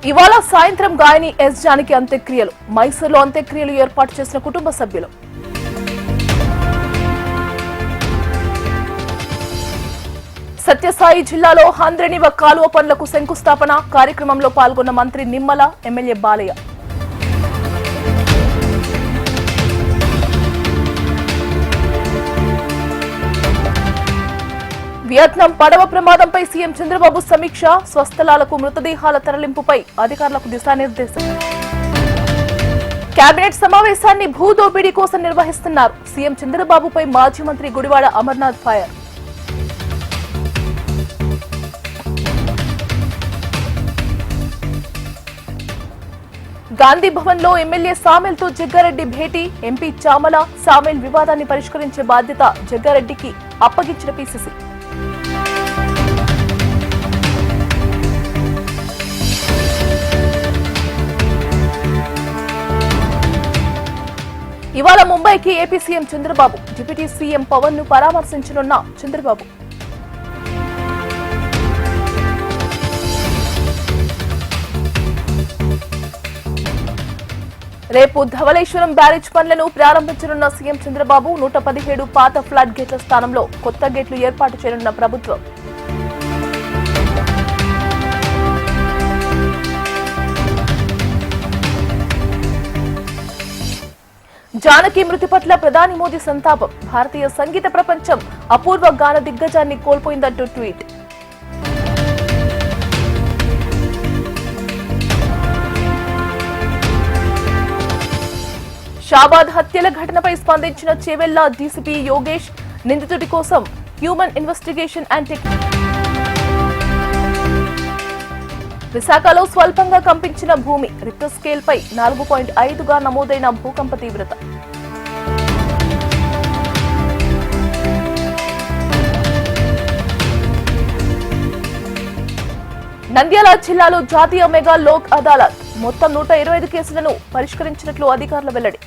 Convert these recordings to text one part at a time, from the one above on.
ఇవాళ సాయంత్రం గాయని ఎస్ జానకి అంత్యక్రియలు. మైసూరులో అంత్యక్రియలు ఏర్పాటు చేసిన కుటుంబ సభ్యులు. సత్యసాయి జిల్లాలో హంద్రేనివ కాలువ పనులకు శంకుస్థాపన. కార్యక్రమంలో పాల్గొన్న మంత్రి నిమ్మల, ఎమ్మెల్యే బాలయ్య. వియత్నాం పడవ ప్రమాదంపై సీఎం చంద్రబాబు సమీక్ష. స్వస్థలాలకు మృతదేహాల తరలింపుపై అధికారులకు దిశానిర్దేశం. కేబినెట్ సమావేశాన్ని భూదోపిడీ కోసం నిర్వహిస్తున్నారు. సీఎం చంద్రబాబుపై మాజీ మంత్రి గుడివాడ అమర్నాథ్ ఫైర్. గాంధీ భవన్ లో ఎమ్మెల్యే సామెల్ తో జగ్గారెడ్డి భేటీ. ఎంపీ చామల, సామెల్ వివాదాన్ని పరిష్కరించే బాధ్యత జగ్గారెడ్డికి అప్పగించిన పీసీసీ. ఇవాళ ముంబైకి AP CM Chandrababu. Deputy CM Pawan ను పరామర్శించనున్న చంద్రబాబు. రేపు ధవళేశ్వరం బ్యారేజ్ పనులను ప్రారంభించనున్న సీఎం చంద్రబాబు. 117 పాత ఫ్లడ్ గేట్ల స్థానంలో కొత్త గేట్లు ఏర్పాటు చేయనున్న ప్రభుత్వం. జానకి మృతి పట్ల ప్రధాని మోదీ సంతాపం. భారతీయ సంగీత ప్రపంచం అపూర్వ గాన దిగ్గజాన్ని కోల్పోయిందంటూ ట్వీట్. షాబాద్ హత్యల ఘటనపై స్పందించిన చేవెళ్ల డీసీపీ యోగేష్. నిందితుడి కోసం హ్యూమన్ ఇన్వెస్టిగేషన్ అండ్ విశాఖలో స్వల్పంగా కంపించిన భూమి. రిక్టర్ స్కేల్ పై 4.5గా నమోదైన భూకంప తీవ్రత. నంద్యాల జిల్లాలో జాతీయ మెగా లోక్ అదాలత్. మొత్తం 125 కేసులను పరిష్కరించినట్లు అధికారుల వెల్లడి.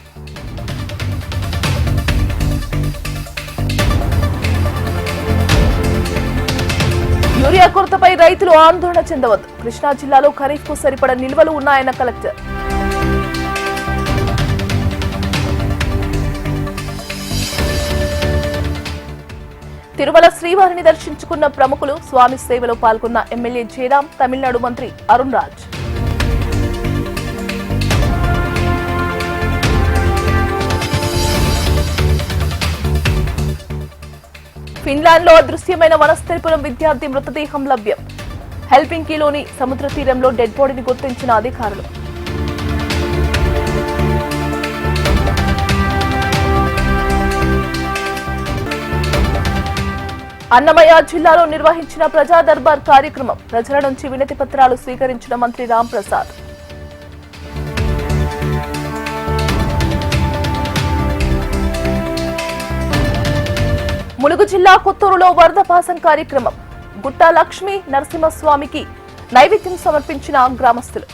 యూరియా కొరతపై రైతులు ఆందోళన చెందవద్దు. కృష్ణా జిల్లాలో ఖరీఫ్ కు సరిపడ నిల్వలు ఉన్నాయన్న కలెక్టర్. తిరుమల శ్రీవారిని దర్శించుకున్న ప్రముఖులు. స్వామి సేవలో పాల్గొన్న ఎమ్మెల్యే జయరాం, తమిళనాడు మంత్రి అరుణ్ రాజ్. ఫిన్లాండ్ లో అదృశ్యమైన వనస్థలిపురం విద్యార్థి మృతదేహం లభ్యం. హెల్పింకీలోని సముద్ర తీరంలో డెడ్ బాడీని గుర్తించిన అధికారులు. అన్నమయ్య జిల్లాలో నిర్వహించిన ప్రజా దర్బార్ కార్యక్రమం. ప్రజల నుంచి వినతి పత్రాలు స్వీకరించిన మంత్రి రాంప్రసాద్. ములుగు జిల్లా కొత్తూరులో వరదపాసం కార్యక్రమం. గుట్ట లక్ష్మీ నరసింహస్వామికి నైవేద్యం సమర్పించిన గ్రామస్తులు.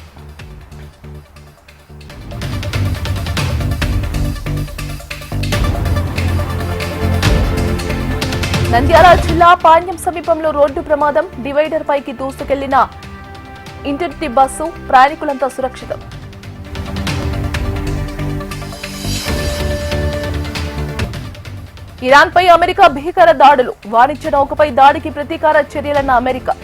నంద్యాల జిల్లా పాణ్యం సమీపంలో రోడ్డు ప్రమాదం. డివైడర్ పైకి దూసుకెళ్లిన ఇంటర్సిటీ బస్సు. ప్రయాణికులంతా సురక్షితం. ఇరాన్ పై అమెరికా భీకర దాడులు. వాణిజ్య నౌకపై దాడికి ప్రతీకార చర్యలన్న అమెరికా.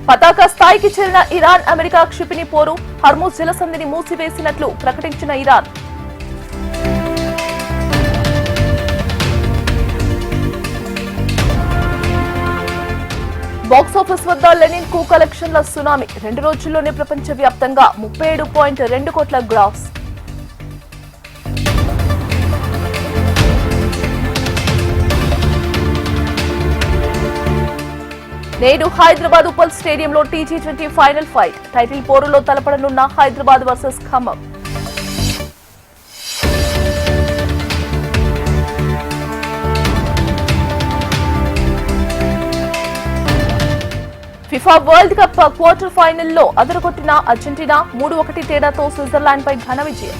పతాక స్థాయికి చేరిన ఇరాన్ అమెరికా క్షిపణి పోరు. హర్మూజ్ జలసంధిని మూసివేసినట్లు ప్రకటించిన ఇరాన్. బాక్సాఫీస్ వద్ద లెనిన్ కూ కలెక్షన్ల సునామీ. 2 రోజుల్లోనే ప్రపంచ వ్యాప్తంగా 37.2 కోట్ల గ్రాస్. నేడు హైదరాబాద్ ఉప్పల్ స్టేడియంలో T20 ఫైనల్ ఫైట్. టైటిల్ పోరులో తలపడనున్న Hyderabad versus Khammam. FIFA world cup quarter ఫైనల్లో అదరగొట్టిన అర్జెంటీనా 3-1 తేడాతో స్విట్జర్లాండ్ పై ఘన విజయం.